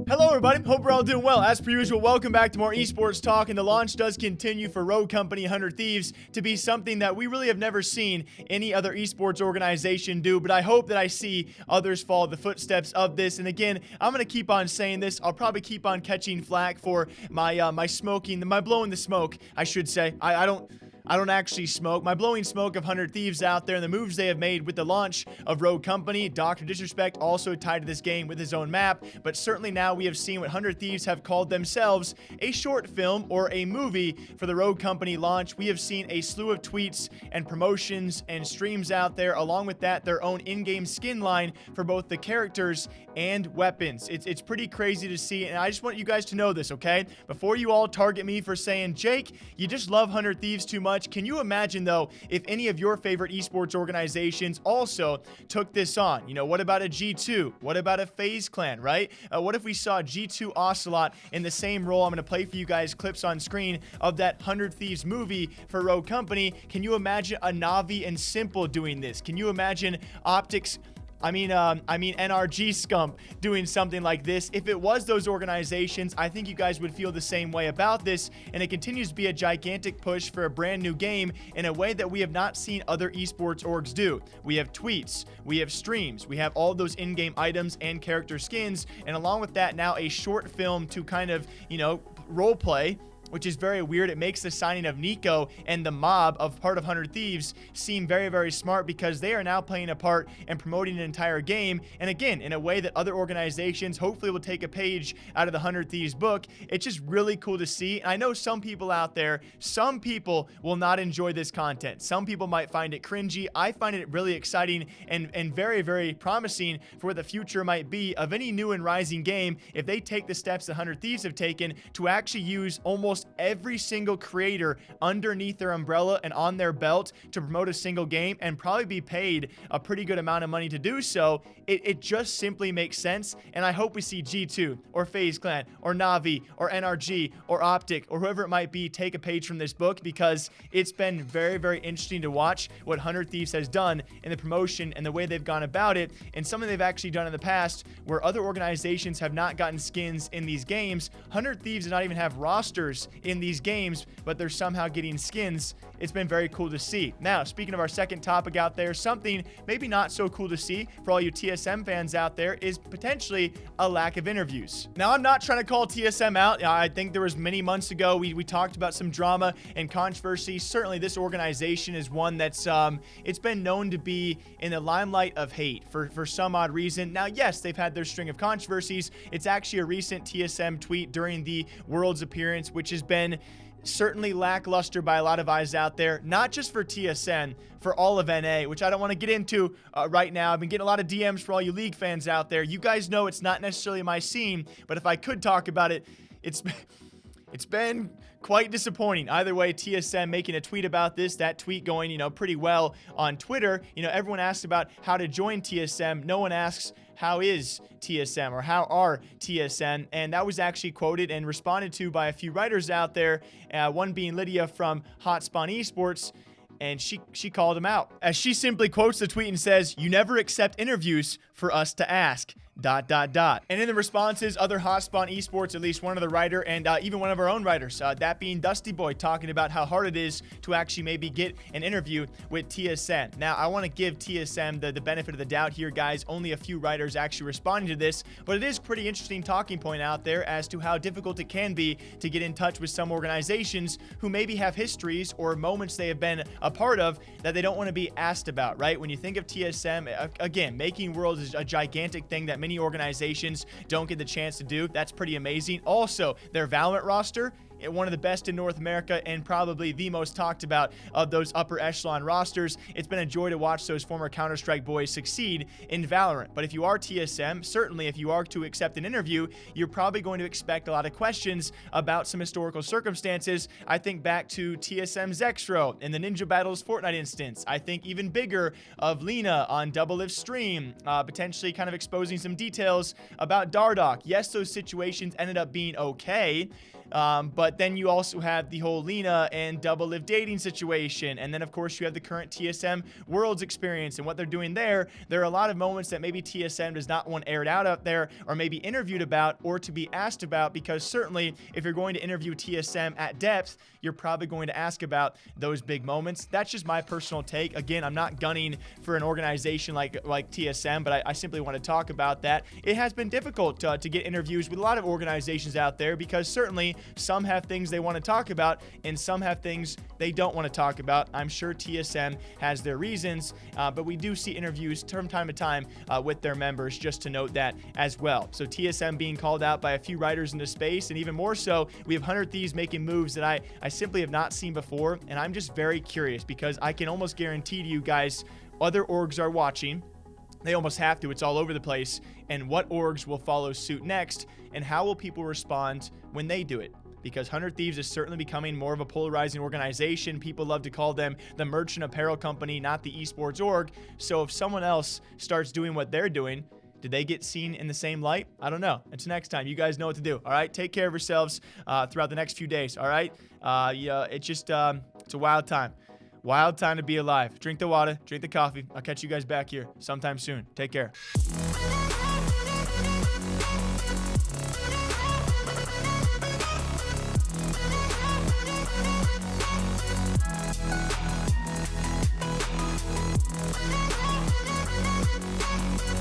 Hello everybody, hope we're all doing well. As per usual, welcome back to more esports talk, and the launch does continue for Rogue Company 100 Thieves to be something that we really have never seen any other esports organization do, but I hope that I see others follow the footsteps of this. And again, I'm going to keep on saying this. I'll probably keep on catching flack for my my blowing the smoke, I should say. I don't actually smoke. My blowing smoke of 100 Thieves out there and the moves they have made with the launch of Rogue Company. Dr. Disrespect also tied to this game with his own map, but certainly now we have seen what 100 Thieves have called themselves a short film or a movie for the Rogue Company launch. We have seen a slew of tweets and promotions and streams out there. Along with that, their own in-game skin line for both the characters and weapons. It's pretty crazy to see, and I just want you guys to know this, okay? Before you all target me for saying, Jake, you just love 100 Thieves too much. Can you imagine, though, if any of your favorite esports organizations also took this on? You know, what about a G2? What about a FaZe Clan, right? What if we saw G2 Ocelot in the same role? I'm going to play for you guys clips on screen of that 100 Thieves movie for Rogue Company. Can you imagine a Navi and Simple doing this? Can you imagine Optics... I mean NRG Scump doing something like this? If it was those organizations, I think you guys would feel the same way about this, and it continues to be a gigantic push for a brand new game in a way that we have not seen other esports orgs do. We have tweets, we have streams, we have all those in-game items and character skins, and along with that, now a short film to kind of, you know, role play, which is very weird. It makes the signing of Nico and the mob of part of 100 Thieves seem very, very smart, because they are now playing a part and promoting an entire game. And again, in a way that other organizations hopefully will take a page out of the 100 Thieves book. It's just really cool to see. And I know some people out there, some people will not enjoy this content. Some people might find it cringy. I find it really exciting and very, very promising for what the future might be of any new and rising game if they take the steps that 100 Thieves have taken to actually use almost every single creator underneath their umbrella and on their belt to promote a single game and probably be paid a pretty good amount of money to do so. It just simply makes sense, and I hope we see G2 or FaZe Clan or Navi or NRG or Optic or whoever it might be take a page from this book, because it's been very, very interesting to watch what 100 Thieves has done in the promotion and the way they've gone about it, and something they've actually done in the past where other organizations have not gotten skins in these games. 100 Thieves do not even have rosters in these games, but they're somehow getting skins. It's been very cool to see. Now, speaking of our second topic out there, something maybe not so cool to see for all you TSM fans out there is potentially a lack of interviews. Now, I'm not trying to call TSM out. I think there was many months ago we talked about some drama and controversy. Certainly, this organization is one that's it's been known to be in the limelight of hate for some odd reason. Now, yes, they've had their string of controversies. It's actually a recent TSM tweet during the Worlds appearance, which has been certainly lackluster by a lot of eyes out there, not just for TSM, for all of NA, which I don't want to get into right now. I've been getting a lot of DMs for all you League fans out there. You guys know it's not necessarily my scene, but if I could talk about it, it's been quite disappointing. Either way, TSM making a tweet about this, that tweet going, you know, pretty well on Twitter. You know, everyone asks about how to join TSM. No one asks, how is TSM or how are TSM? And that was actually quoted and responded to by a few writers out there, one being Lydia from Hotspot Esports, and she called him out, as she simply quotes the tweet and says, "You never accept interviews for us to ask. ... And in the responses, other Hotspot Esports, at least one of the writer, and even one of our own writers, that being Dusty Boy, talking about how hard it is to actually maybe get an interview with TSM. Now, I want to give TSM the benefit of the doubt here, guys. Only a few writers actually responding to this, but it is pretty interesting talking point out there as to how difficult it can be to get in touch with some organizations who maybe have histories or moments they have been a part of that they don't want to be asked about, right? When you think of TSM, again, making Worlds is a gigantic thing that many organizations don't get the chance to do. That's pretty amazing. Also, their Valorant roster, one of the best in North America and probably the most talked about of those upper echelon rosters. It's been a joy to watch those former Counter-Strike boys succeed in Valorant. But if you are TSM, certainly if you are to accept an interview, you're probably going to expect a lot of questions about some historical circumstances. I think back to TSM Zexro in the Ninja Battles Fortnite instance. I think even bigger of Lena on Double Lift stream, potentially kind of exposing some details about Dardoch. Yes, those situations ended up being okay, But then you also have the whole Lena and Double Live dating situation. And then, of course, you have the current TSM Worlds experience and what they're doing there. There are a lot of moments that maybe TSM does not want aired out there, or maybe interviewed about, or to be asked about, because certainly if you're going to interview TSM at depth, you're probably going to ask about those big moments. That's just my personal take. Again, I'm not gunning for an organization like TSM, but I simply want to talk about that. It has been difficult to get interviews with a lot of organizations out there, because certainly some have things they want to talk about and some have things they don't want to talk about. I'm sure TSM has their reasons, but we do see interviews from time to time with their members, just to note that as well. So TSM being called out by a few writers in the space, and even more so, we have 100 Thieves making moves that I simply have not seen before, and I'm just very curious, because I can almost guarantee to you guys other orgs are watching. They almost have to. It's all over the place. And what orgs will follow suit next, and how will people respond when they do it? Because 100 Thieves is certainly becoming more of a polarizing organization. People love to call them the merchant apparel company, not the esports org. So if someone else starts doing what they're doing, did they get seen in the same light? I don't know. Until next time, you guys know what to do. All right, take care of yourselves throughout the next few days. All right, yeah, it's just it's a wild time. Wild time to be alive. Drink the water, drink the coffee. I'll catch you guys back here sometime soon. Take care.